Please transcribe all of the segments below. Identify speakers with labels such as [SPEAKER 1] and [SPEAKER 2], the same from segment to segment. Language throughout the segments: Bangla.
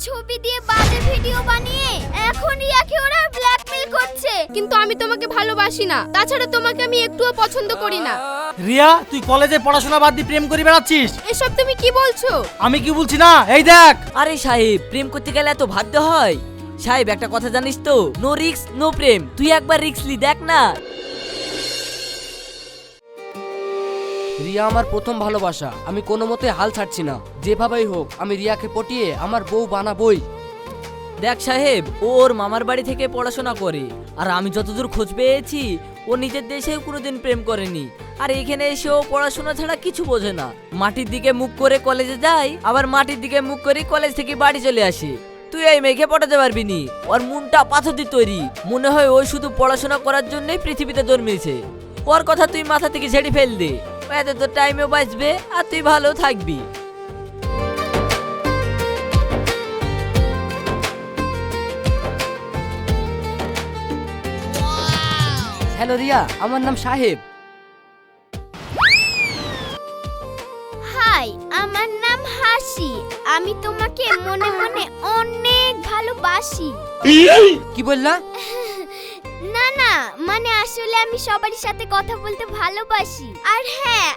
[SPEAKER 1] ছবি দিয়ে বাজে ভিডিও বানিয়ে এখন রিয়াকে ওরা ব্ল্যাকমেল করছে।
[SPEAKER 2] কিন্তু আমি তোমাকে ভালোবাসি না, তাছাড়া তোমাকে আমি একটুও পছন্দ করি না।
[SPEAKER 3] রিয়া, তুই কলেজে পড়াশোনা বাদ দিয়ে প্রেম করে বেড়াচ্ছিস?
[SPEAKER 2] এসব তুমি কি বলছো?
[SPEAKER 3] আমি কি বলছি না, এই দেখ।
[SPEAKER 4] আরে সাহেব, প্রেম করতে গেলে এত ভাবতে হয়? সাহেব একটা কথা জানিস তো, নো রিস্ক নো প্রেম। তুই একবার রিস্ক লি দেখ না।
[SPEAKER 5] রিয়া আমার প্রথম ভালোবাসা, আমি কোনো মতে হাল ছাড়ছি না। যেভাবেই হোক আমি রিয়াকে পটিয়ে আমার বউ বানাবই।
[SPEAKER 4] দেখ সাহেব, ও ওর মামার বাড়ি থেকে পড়াশোনা করে, আর আমি যতদূর খোঁজ পেয়েছি ও নিজের দেশেও কোনোদিন প্রেম করেনি। আর এখানে এসে ও পড়াশোনা ছাড়া কিছু বোঝে না। মাটির দিকে মুখ করে কলেজে যায়, আবার মাটির দিকে মুখ করে কলেজ থেকে বাড়ি চলে আসে। তুই এই মেয়েকে পটাতে পারবি নি। ওর মনটা পাথর দিয়ে তৈরি। মনে হয় ও শুধু পড়াশোনা করার জন্যই পৃথিবীতে জন্মেছে। ওর কথা তুই মাথা থেকে ঝেড়ে ফেল দে। এত তো টাইমও বাঁচবে আর তুই ভালো থাকবি।
[SPEAKER 5] হ্যালো রিয়া, আমার নাম সাহেব।
[SPEAKER 1] হাই, আমার নাম হাসি। আমি তোমাকে মনে মনে অনেক ভালোবাসি।
[SPEAKER 5] কি বললা?
[SPEAKER 1] না না, মানে আসলে আমি সবার সাথে কথা বলতে ভালোবাসি। আর হ্যাঁ,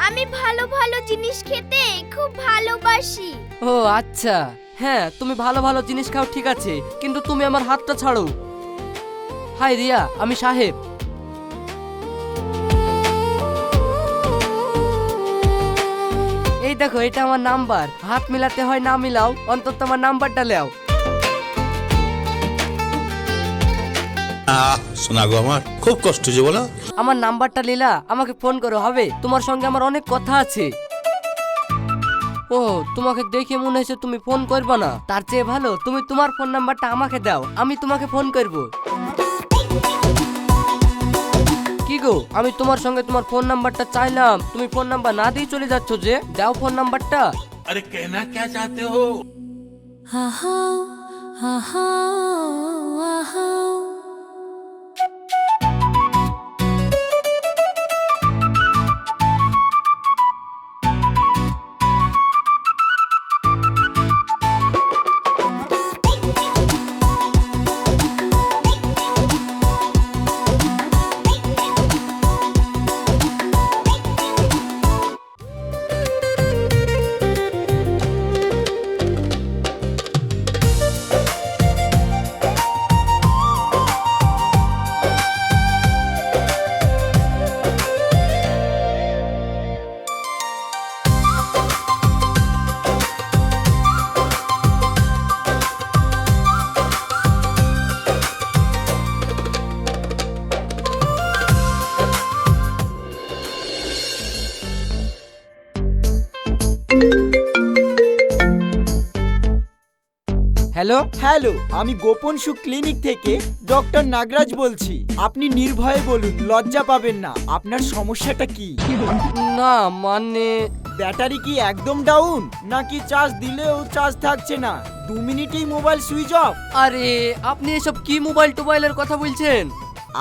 [SPEAKER 1] আমি ভালো ভালো জিনিস খেতে খুব ভালোবাসি।
[SPEAKER 5] ও আচ্ছা, হ্যাঁ তুমি ভালো ভালো জিনিস খাও ঠিক আছে, কিন্তু তুমি আমার হাতটা ছাড়ো। হাই রিয়া, আমি সাহেব। এই দেখো, এটা আমার নাম্বার। হাত মিলাতে হয় না মিলাও, অন্তত আমার নাম্বারটা লেও।
[SPEAKER 6] শোনা গো, আমার খুব কষ্ট যে বলো।
[SPEAKER 5] আমার নাম্বারটা লীলা, আমাকে ফোন করো হবে। তোমার সঙ্গে আমার অনেক কথা আছে। ও, তোমাকে দেখে মনে হয়েছে তুমি ফোন করবে না। তার চেয়ে ভালো তুমি তোমার ফোন নাম্বারটা আমাকে দাও, আমি তোমাকে ফোন করব। কি গো, আমি তোমার সঙ্গে তোমার ফোন নাম্বারটা চাইলাম, তুমি ফোন নাম্বার না দিয়ে চলে যাচ্ছ যে। দাও ফোন নাম্বারটা।
[SPEAKER 6] আরে কেনা কে চাতে হো?
[SPEAKER 5] হ্যালো।
[SPEAKER 7] হ্যালো, আমি গোপন সুখ ক্লিনিক থেকে ডক্টর নাগরাজ বলছি। আপনি নির্ভয়ে বলুন, লজ্জা পাবেন না। আপনার সমস্যাটা কি?
[SPEAKER 5] না মানে
[SPEAKER 7] ব্যাটারি কি একদম ডাউন, নাকি চার্জ দিলেও চার্জ থাকছে না? 2 মিনিটেই মোবাইল সুইচ অফ?
[SPEAKER 5] আরে আপনি এসব কি মোবাইল টোবাইলের কথা বলছেন?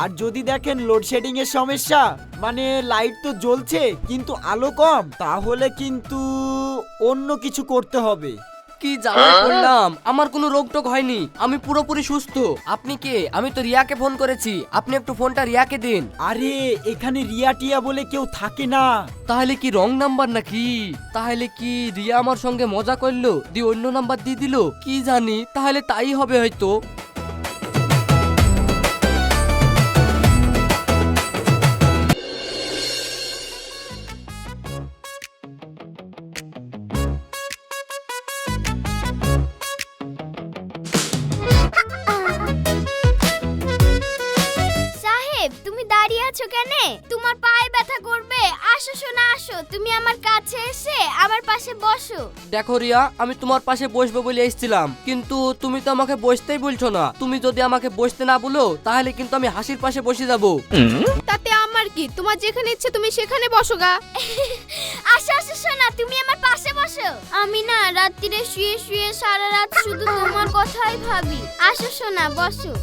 [SPEAKER 7] আর যদি দেখেন লোডশেডিং এর সমস্যা, মানে লাইট তো জ্বলছে কিন্তু আলো কম, তাহলে কিন্তু অন্য কিছু করতে হবে।
[SPEAKER 5] কি জামাই করলাম, আমার কোনো রোগ টোগ হয়নি, আমি পুরোপুরি সুস্থ। আপনি কে? আমি তো রিয়াকে ফোন করেছি, আপনি একটু ফোনটা রিয়াকে দিন।
[SPEAKER 7] আরে এখানে রিয়া টিয়া বলে কেউ থাকে না।
[SPEAKER 5] তাহলে কি রং নাম্বার নাকি? তাহলে কি রিয়া আমার সঙ্গে মজা করলো দিয়ে অন্য নাম্বার দিয়ে দিল? কি জানি, তাহলে তাই হবে হয়তো।
[SPEAKER 1] সাহেব, তুমি দাঁড়িয়ে আছো কেন? তোমার পায়ে ব্যথা করবে। আসো সোনা, আসো, তুমি আমার কাছে এসে আমার পাশে বসো।
[SPEAKER 5] দেখো রিয়া, আমি তোমার পাশে বসবো বলে এসেছিলাম, কিন্তু তুমি তো আমাকে বসতেই বলছো না। তুমি যদি আমাকে বসতে না বলো, তাহলে কিন্তু আমি হাসির পাশে বসে যাবো।
[SPEAKER 2] তাতে আমার কি? তোমার যেখানে ইচ্ছে তুমি সেখানে বসো গা।
[SPEAKER 1] আসো আসো সোনা, তুমি আমার পাশে বসো। আমি না রাত্রিরে শুয়ে শুয়ে সারা রাত শুধু তোমার কথাই ভাবি। আসো সোনা, বসো।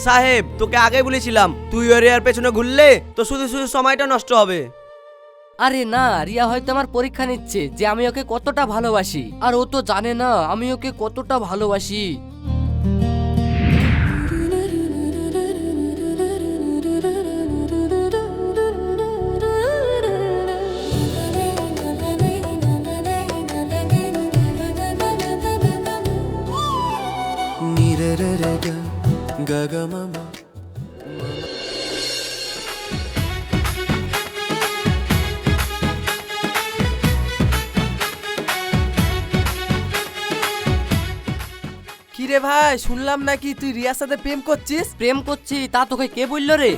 [SPEAKER 8] সাহেব তোকে আগে বলেছিলাম তুই ওর এর পেছনে ঘুরলে তো শুধু শুধু সময়টা নষ্ট হবে।
[SPEAKER 5] আরে না, রিয়া হয়তো আমার পরীক্ষা নিচ্ছে যে আমি ওকে কতটা ভালোবাসি, আর ও তো জানে না আমি ওকে কতটা ভালোবাসি।
[SPEAKER 9] কিরে ভাই, শুনলাম নাকি তুই রিয়ার সাথে প্রেম করছিস?
[SPEAKER 5] প্রেম করছি তা তোকে কে বললো রে?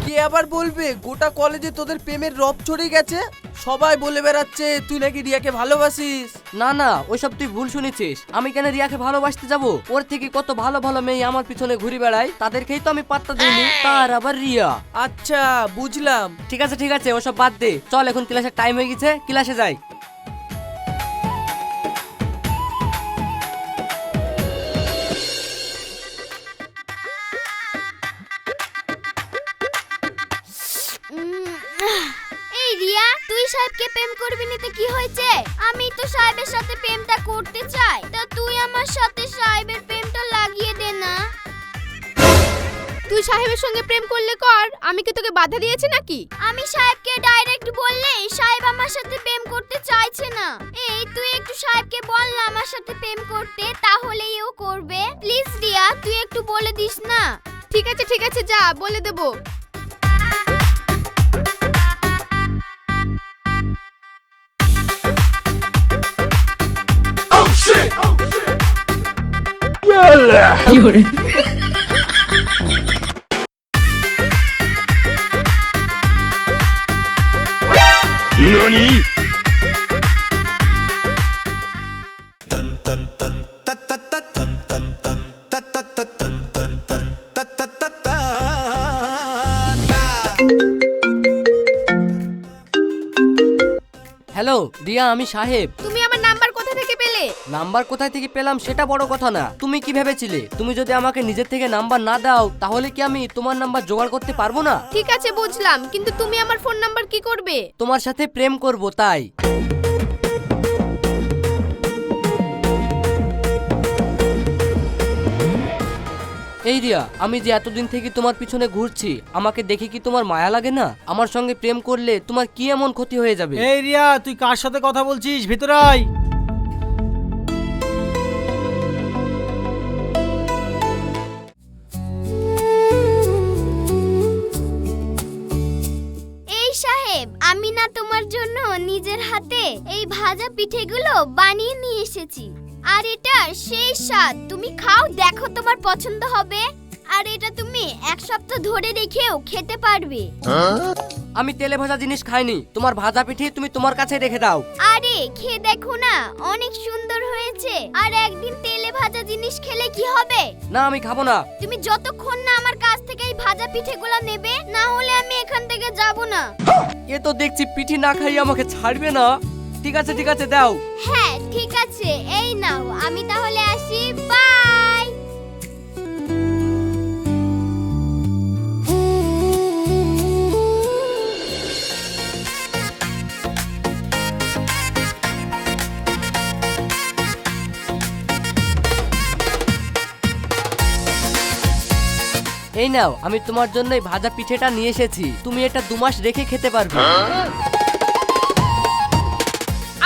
[SPEAKER 9] কে আবার বলবে? গোটা কলেজে তোদের প্রেমের রব ছড়িয়ে গেছে, সবাই বলে বেড়াচ্ছে তুই নাকি রিয়াকে ভালোবাসিস।
[SPEAKER 5] না না, ওইসব তুই ভুল শুনেছিস। আমি কেন রিয়াকে ভালোবাসতে যাব? ওর থেকে কত ভালো ভালো মেয়ে আমার পিছনে ঘুরে বেড়ায়, তাদেরকেই তো আমি পাত্তা দিইনি, তার আবার রিয়া।
[SPEAKER 9] আচ্ছা বুঝলাম।
[SPEAKER 5] ঠিক আছে ঠিক আছে, ওসব বাদ দে, চল এখন ক্লাসের টাইম হয়ে গেছে, ক্লাসে যাই।
[SPEAKER 1] এই রিয়া, তুই সাহেবকে প্রেম করবি না তো কি হয়েছে? আমি তো সাহেবের সাথে প্রেমটা করতে চাই, তা তুই আমার সাথে সাহেবের প্রেমটা লাগিয়ে দে না।
[SPEAKER 2] তুই সাহেবের সঙ্গে প্রেম করলে কর, আমি কি তোকে বাধা দিয়েছি নাকি?
[SPEAKER 1] আমি সাহেবকে ডাইরেক্ট বললে সাহেব আমার সাথে প্রেম করতে চাইছে না। এই তুই একটু সাহেবকে বল না আমার সাথে প্রেম করতে, তাহলেই ও করবে। প্লিজ রিয়া, তুই একটু বলে দিস না।
[SPEAKER 2] ঠিক আছে যা, বলে দেবো।
[SPEAKER 5] হ্যালো রিয়া, আমি সাহেব।
[SPEAKER 2] তুমি আমার নাম্বার কোথা থেকে পেলে?
[SPEAKER 5] নাম্বার কোথায় থেকে পেলাম সেটা বড় কথা না, তুমি কি ভেবেছিলে তুমি যদি আমাকে নিজের থেকে নাম্বার না দাও তাহলে কি আমি তোমার নাম্বার জোগাড় করতে পারবো না?
[SPEAKER 2] ঠিক আছে বুঝলাম, কিন্তু তুমি আমার ফোন নাম্বার কি করবে?
[SPEAKER 5] তোমার সাথে প্রেম করব তাই। এই রিয়া, আমি যে এতদিন থেকে তোমার পিছনে ঘুরছি, আমাকে দেখে কি তোমার মায়া লাগে না? আমার সঙ্গে প্রেম করলে তোমার কি এমন ক্ষতি হয়ে যাবে?
[SPEAKER 3] এই রিয়া, তুই কার সাথে কথা বলছিস? ভিতরে আয়।
[SPEAKER 1] এই সাহেব, আমি না তোমার জন্য নিজের হাতে এই ভাজা পিঠেগুলো বানিয়ে নিয়ে এসেছি। আর এটা সেই স্বাদ, তুমি খাও, দেখো তোমার পছন্দ হবে। আর এটা তুমি এক সপ্তাহ ধরে রেখেও খেতে পারবে।
[SPEAKER 5] আমি তেলে ভাজা জিনিস খাইনি, তোমার ভাজা পিঠে তুমি তোমার কাছে রেখে দাও।
[SPEAKER 1] আরে খেয়ে দেখো না, অনেক সুন্দর হয়েছে। আর একদিন তেলে ভাজা জিনিস খেলে কি হবে?
[SPEAKER 5] না আমি খাবো না।
[SPEAKER 1] তুমি যতক্ষণ না আমার কাছ থেকে এই ভাজা পিঠেগুলো নেবে, না হলে আমি এখান থেকে যাব না।
[SPEAKER 5] এ তো দেখছি পিঠে না খাইয়ে আমাকে ছাড়বে না। ঠিক আছে দাও।
[SPEAKER 1] হ্যাঁ ঠিক আছে, এই নাও, আমি তাহলে আসি, বাই।
[SPEAKER 5] এই নাও, আমি তোমার জন্য এই ভাজা পিঠেটা নিয়ে এসেছি, তুমি এটা 2 মাস রেখে খেতে পারবে।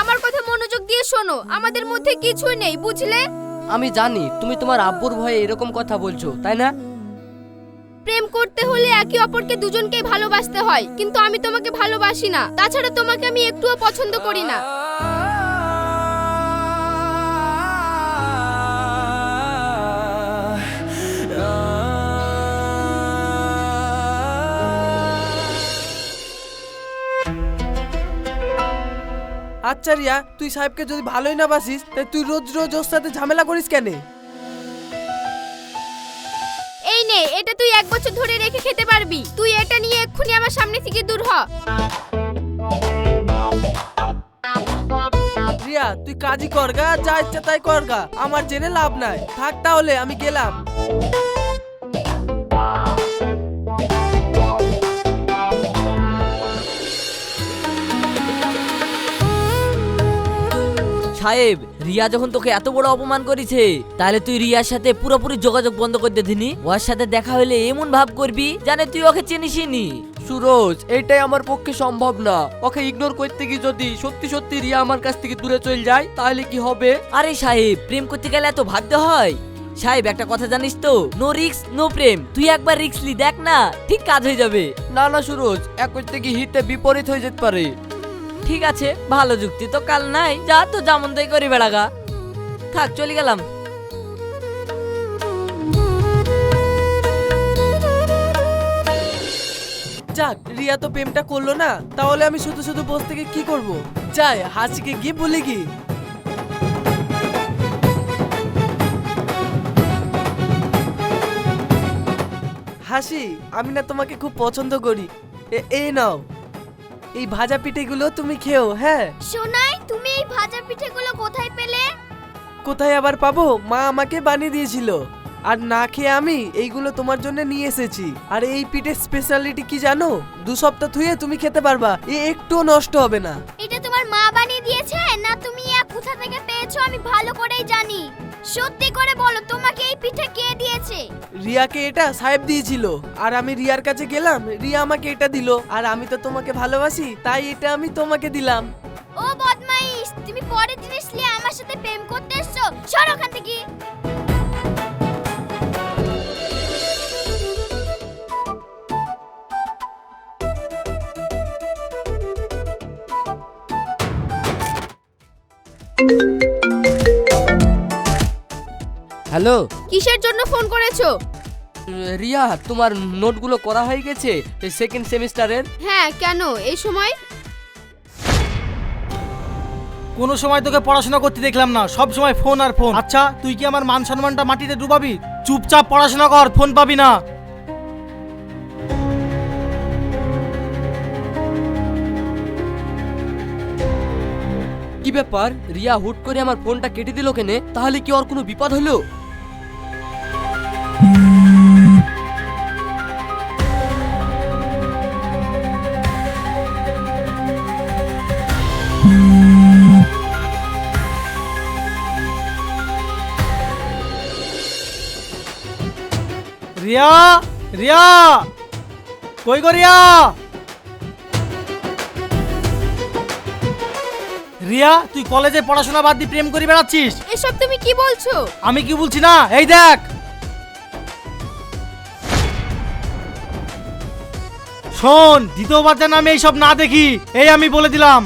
[SPEAKER 2] আমার কথা মনোযোগ দিয়ে শোনো, আমাদের মধ্যে কিছুই নেই, বুঝলে?
[SPEAKER 5] আমি জানি তুমি তোমার আব্বুর ভয়ে এরকম কথা বলছো, তাই না?
[SPEAKER 2] প্রেম করতে হলে একে অপরকে দুজনকেই ভালোবাসতে হয়, কিন্তু আমি তোমাকে ভালোবাসি না, তাছাড়া তোমাকে আমি একটুও পছন্দ করি না।
[SPEAKER 9] আচ্ছা রিয়া, তুই সাহেবকে যদি ভালোই না বাসিস তাই তুই রোজ রোজ ওর সাথে ঝামেলা করিস কেন?
[SPEAKER 2] এই নে, এটা তুই 1 বছর ধরে রেখে খেতে পারবি। তুই এটা নিয়ে এক্ষুনি আমার সামনে থেকে দূর হ।
[SPEAKER 9] রিয়া, তুই কাজই করগা, যা ইচ্ছা তাই করগা, আমার জেনে লাভ নাই। থাক তাহলে, আমি গেলাম।
[SPEAKER 4] সাহেব, রিয়া যখন তোকে এত বড় অপমান করেছে, তাহলে তুই রিয়ার সাথে পুরোপুরি যোগাযোগ বন্ধ করে দিনি। ওর সাথে দেখা হলে এমন ভাব করবি জানে তুই ওকে চিনিসই নি।
[SPEAKER 5] সুরজ, এটাই আমার পক্ষে সম্ভব না। ওকে ইগনোর করতে গিয়ে যদি সত্যি সত্যি রিয়া আমার কাছ থেকে দূরে চলে যায় তাহলে কি হবে?
[SPEAKER 4] আরে সাহেব, প্রেম করতে গেলে এত ভাবতে হয়? সাহেব একটা কথা জানিস তো, নো রিস্ক নো প্রেম। তুই একবার রিস্ক লি দেখ না, ঠিক কাজ হয়ে যাবে।
[SPEAKER 5] না না সুরজ, এক করতে গিয়ে হিতে বিপরীত হয়ে যেতে পারে।
[SPEAKER 4] ঠিক আছে, ভালো যুক্তি তো কাল নাই, যা তো যেমন তাই করি বেড়াগা। থাক, চলে গেলাম।
[SPEAKER 9] যাক, রিয়া তো প্রেমটা করলো না, তাহলে আমি শুধু শুধু বসে থেকে কি করব? যাই হাসিকে গিয়ে বলে কি। হাসি, আমি না তোমাকে খুব পছন্দ করি। এই নাও, এই ভাজা পিঠেগুলো তুমি খেও। হ্যাঁ,
[SPEAKER 1] সোনাই, তুমি এই ভাজা পিঠেগুলো কোথায় পেলে?
[SPEAKER 9] কোথায় আবার পাবো, মা আমাকে বানিয়ে দিয়েছিল। আর না খেয়ে আমি এইগুলো তোমার জন্য নিয়ে এসেছি। আর এই পিঠের স্পেশালিটি কি জানো? 2 সপ্তাহ ধুয়ে তুমি খেতে পারবা, একটুও নষ্ট হবে না।
[SPEAKER 1] এটা তোমার মা বানিয়ে দিয়েছে না তুমি কোথা থেকে পেয়েছো? আমি ভালো করেই জানি। সত্যি করে বলো, তোমাকে এই পিঠে কে দিয়েছে?
[SPEAKER 9] রিয়াকে এটা সাহেব দিয়েছিল, আর আমি রিয়ার কাছে গেলাম, রিয়া আমাকে এটা দিল। আর আমি তো তোমাকে ভালোবাসি, তাই এটা আমি তোমাকে দিলাম।
[SPEAKER 1] ও বদমাইশ, তুমি পরের জিনিস নিয়ে আমার সাথে প্রেম করতে এসছো? সর ওখান থেকে।
[SPEAKER 5] হ্যালো
[SPEAKER 2] কিসের জন্য ফোন করেছো?
[SPEAKER 5] রিয়া, তোমার নোটগুলো করা হয়ে গেছে সেকেন্ড সেমিস্টারের?
[SPEAKER 2] হ্যাঁ, কেন এই সময়?
[SPEAKER 3] কোনো সময় তোকে পড়াশোনা করতে দেখলাম না, সব সময় ফোন আর ফোন। আচ্ছা, তুই কি আমার মান সম্মানটা মাটিতে ডুবাবি? চুপচাপ পড়াশোনা কর, ফোন পাবি না।
[SPEAKER 5] কি ব্যাপার, রিয়া হুট করে আমার ফোনটা কেটে দিল কেনে? তাহলে কি ওর কোনো বিপদ হলো?
[SPEAKER 3] রিয়া, রিয়া, কই গো রিয়া? রিয়া, তুই কলেজে পড়াশোনা বাদ দিয়ে প্রেম করে বেড়াচ্ছিস?
[SPEAKER 2] এসব তুমি কি বলছো?
[SPEAKER 3] আমি কি বলছি না, এই দেখ। শোন, দ্বিতীয়বার যেন আমি এইসব না দেখি, এই আমি বলে দিলাম।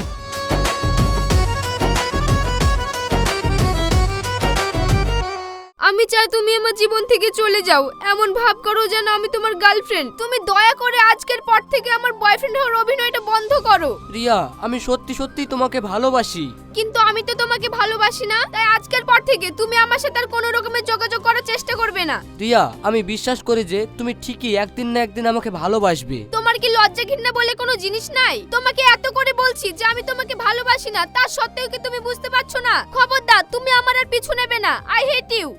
[SPEAKER 2] আমি চাই তুমি আমার জীবন থেকে চলে যাও। এমন ভাব করো যেন আমি তোমার গার্লফ্রেন্ড। তুমি দয়া করে আজকের পর থেকে আমার বয়ফ্রেন্ড হওয়ার অভিনয়টা বন্ধ করো।
[SPEAKER 5] রিয়া, আমি সত্যি সত্যি তোমাকে ভালোবাসি।
[SPEAKER 2] কিন্তু আমি তো তোমাকে ভালোবাসি না, তাই আজকের পর থেকে তুমি আমার সাথে আর কোনো রকমের যোগাযোগ করার চেষ্টা করবে না।
[SPEAKER 5] রিয়া, আমি বিশ্বাস করি যে তুমি ঠিকই একদিন না একদিন আমাকে ভালোবাসবে।
[SPEAKER 2] তোমার কি লজ্জা ঘৃণা বলে কোনো জিনিস নাই? তোমাকে এত করে বলছি যে আমি তোমাকে ভালোবাসি না, তার সত্ত্বেও কি তুমি বুঝতে পারছো না? খবরদার, তুমি আমার আর পিছু নেবে না। I hate you.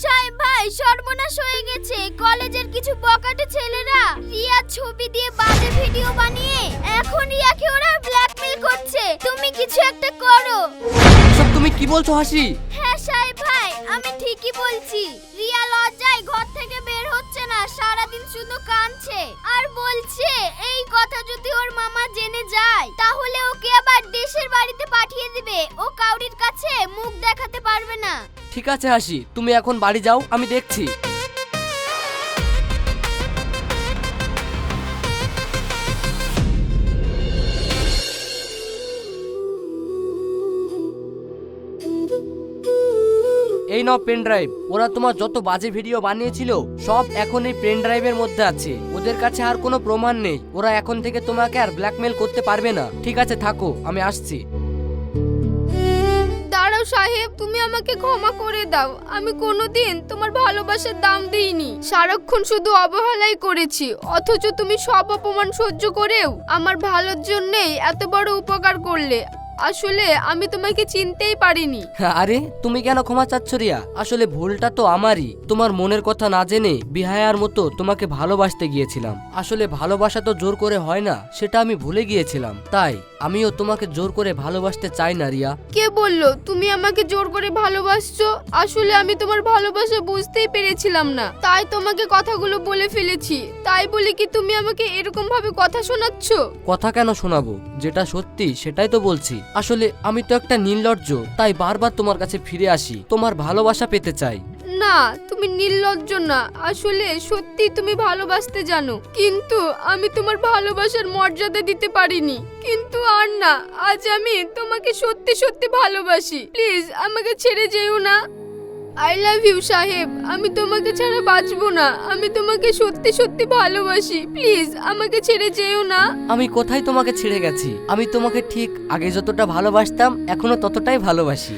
[SPEAKER 1] সাহেব ভাই, সর্বনাশ হয়ে গেছে। কলেজের কিছু বকাটে ছেলেরা রিয়ার ছবি দিয়ে বাজে ভিডিও বানিয়ে এখন রিয়াকে ওরা ব্ল্যাকমেল করছে। তুমি কিছু একটা করো।
[SPEAKER 5] এসব তুমি কি বলছো হাসি?
[SPEAKER 1] হ্যাঁ সাহেব ভাই, আমি ঠিকই বলছি। রিয়া লজ্জায় ঘর থেকে বের হচ্ছে না, সারাদিন শুধু কাঁদছে আর বলছে এই কথা যদি ওর মামা জেনে যায় তাহলে ওকে আবার দেশের বাড়িতে পাঠিয়ে দিবে। ও কাউরির কাছে মুখ দেখাতে পারবে না।
[SPEAKER 5] ঠিক আছে হাসি, তুমি এখন বাড়ি যাও, আমি দেখছি। এই নাও পেন ড্রাইভ। ওরা তোমার যত বাজে ভিডিও বানিয়েছিল সব এখন এই পেন ড্রাইভের মধ্যে আছে। ওদের কাছে আর কোনো প্রমাণ নেই। ওরা এখন থেকে তোমাকে আর ব্ল্যাকমেল করতে পারবে না। ঠিক আছে, থাকো, আমি আসছি।
[SPEAKER 2] দাঁড়াও সাহেব, তুমি আমাকে ক্ষমা করে দাও। আমি কোনোদিন তোমার ভালোবাসার দাম দিইনি, সারাক্ষণ শুধু অবহেলাই করেছি। অথচ তুমি সব অপমান সহ্য করেও আমার ভালোর জন্যই এত বড় উপকার করলে। আসলে আমি তোমাকে চিনতেই পারিনি।
[SPEAKER 5] আরে তুমি কেন ক্ষমা চাচ্ছ রিয়া? আসলে ভুলটা তো আমারই। তোমার মনের কথা না জেনে বিহায়ার মতো তোমাকে ভালোবাসতে গিয়েছিলাম। আসলে ভালোবাসা তো জোর করে হয় না, সেটা আমি ভুলে গিয়েছিলাম। তাই আমিও তোমাকে জোর করে ভালোবাসতে চাই না রিয়া।
[SPEAKER 2] কে বললো তুমি আমাকে জোর করে ভালোবাসছো? আসলে আমি তোমার ভালোবাসা বুঝতেই পেরেছিলাম না, তাই তোমাকে কথাগুলো বলে ফেলেছি। তাই বলে কি তুমি আমাকে এরকম ভাবে কথা শোনাচ্ছ?
[SPEAKER 5] কথা কেন শোনাবো? যেটা সত্যি সেটাই তো বলছি। আসলে আমি তো একটা নির্লজ্জ, তাই বারবার তোমার কাছে ফিরে আসি, তোমার ভালোবাসা পেতে চাই।
[SPEAKER 2] না, তুমি নির্লজ্জ না, আসলে সত্যি তুমি ভালোবাসতে জানো, কিন্তু আমি তোমার ভালোবাসার মর্যাদা দিতে পারিনি। কিন্তু আর না, আজ আমি তোমাকে সত্যি সত্যি ভালোবাসি। প্লিজ আমাকে ছেড়ে যেও না। আই লাভ ইউ সাহেব, আমি তোমাকে ছাড়া বাঁচবো না। আমি তোমাকে সত্যি সত্যি ভালোবাসি, প্লিজ আমাকে ছেড়ে যেও না।
[SPEAKER 5] আমি কোথায় তোমাকে ছেড়ে গেছি? আমি তোমাকে ঠিক আগে যতটা ভালোবাসতাম এখনো ততটাই ভালোবাসি।